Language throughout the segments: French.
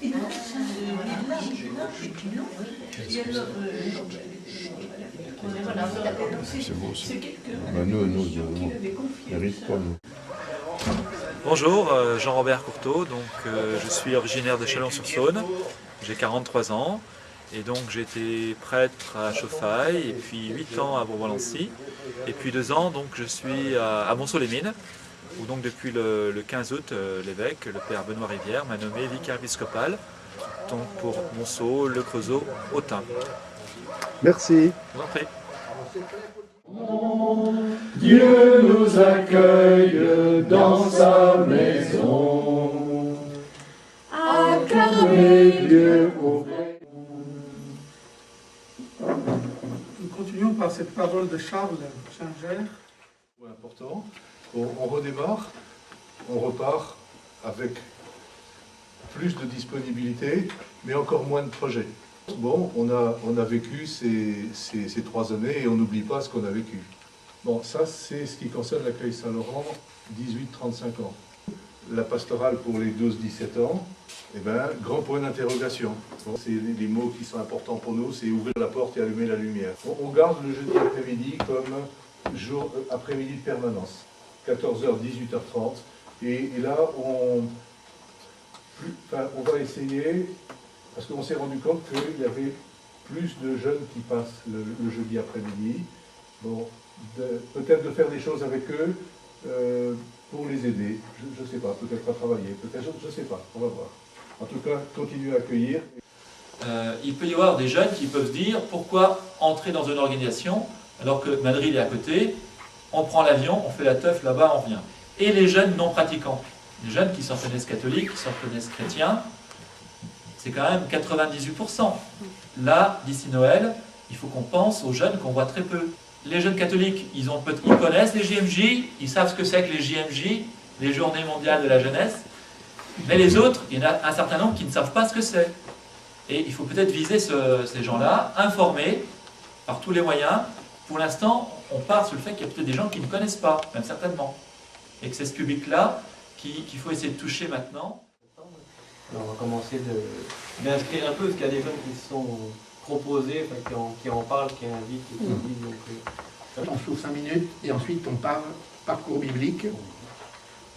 Et donc, et puis non. Et alors, voilà, C'est beau, c'est quelqu'un nous, qui avait confié mérite pas, nous. Bonjour, Jean-Robert Courteau, je suis originaire de Chalon-sur-Saône, j'ai 43 ans et donc j'ai été prêtre à Chauffailles et puis 8 ans à Bourbon-Lancy et puis 2 ans donc je suis à Monceau-les-Mines où donc depuis le 15 août l'évêque, le père Benoît Rivière, m'a nommé vicaire épiscopal donc pour Monceau, Le Creusot, Autun. Merci. Je vous en prie. Dieu nous accueille dans sa maison. Acclamez Dieu au vrai. Nous continuons par cette parole de Charles Singer. Important. On redémarre, on repart avec plus de disponibilité, mais encore moins de projets. Bon, on a vécu ces 3 années et on n'oublie pas ce qu'on a vécu. Bon, ça c'est ce qui concerne l'accueil Saint-Laurent, 18-35 ans. La pastorale pour les 12-17 ans, eh ben, grand point d'interrogation. Bon, c'est les mots qui sont importants pour nous, c'est ouvrir la porte et allumer la lumière. On garde le jeudi après-midi comme jour après-midi de permanence, 14h, 18h30. Et là, on va essayer, parce qu'on s'est rendu compte qu'il y avait plus de jeunes qui passent le jeudi après-midi. Bon, peut-être de faire des choses avec eux pour les aider. Je ne sais pas, peut-être à travailler, peut-être, je ne sais pas, on va voir. En tout cas, continuer à accueillir. Il peut y avoir des jeunes qui peuvent se dire pourquoi entrer dans une organisation alors que Madrid est à côté, on prend l'avion, on fait la teuf là-bas, on revient. Et les jeunes non pratiquants, les jeunes qui s'en reconnaissent catholiques, qui s'en reconnaissent chrétiens, c'est quand même 98%. Là, d'ici Noël, il faut qu'on pense aux jeunes qu'on voit très peu. Les jeunes catholiques, ils connaissent les JMJ, ils savent ce que c'est que les JMJ, les Journées mondiales de la jeunesse, mais les autres, il y en a un certain nombre qui ne savent pas ce que c'est. Et il faut peut-être viser ces gens-là, informer par tous les moyens. Pour l'instant, on part sur le fait qu'il y a peut-être des gens qui ne connaissent pas, même certainement. Et que c'est ce public-là qu'il faut essayer de toucher maintenant. Alors on va commencer d'inscrire un peu, parce qu'il y a des jeunes qui se sont proposés, qui en parlent, qui invitent, qui disent. Donc, On souffle 5 minutes et ensuite on parle parcours biblique,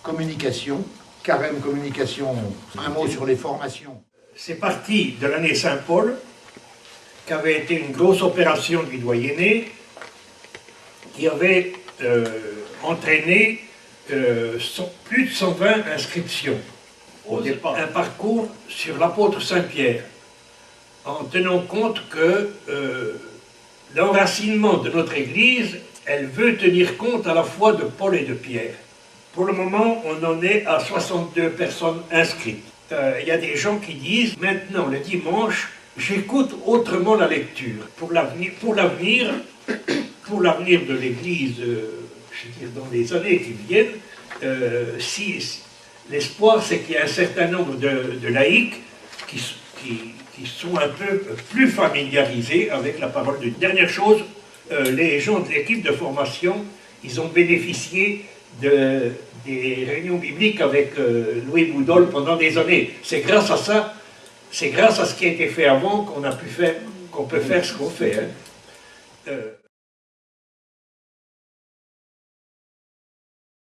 communication, carême communication, un mot sur les formations. C'est parti de l'année Saint-Paul, qui avait été une grosse opération du doyenné, qui avait entraîné plus de 120 inscriptions. Au départ, un parcours sur l'apôtre Saint-Pierre, en tenant compte que l'enracinement de notre Église, elle veut tenir compte à la fois de Paul et de Pierre. Pour le moment, on en est à 62 personnes inscrites. Il y a des gens qui disent, maintenant, le dimanche, j'écoute autrement la lecture. Pour l'avenir de l'Église, je veux dire, dans les années qui viennent, l'espoir, c'est qu'il y a un certain nombre de laïcs qui sont un peu plus familiarisés avec la parole de Dieu. Dernière chose, les gens de l'équipe de formation, ils ont bénéficié des réunions bibliques avec Louis Boudol pendant des années. C'est grâce à ça, c'est grâce à ce qui a été fait avant qu'on peut faire ce qu'on fait. Hein.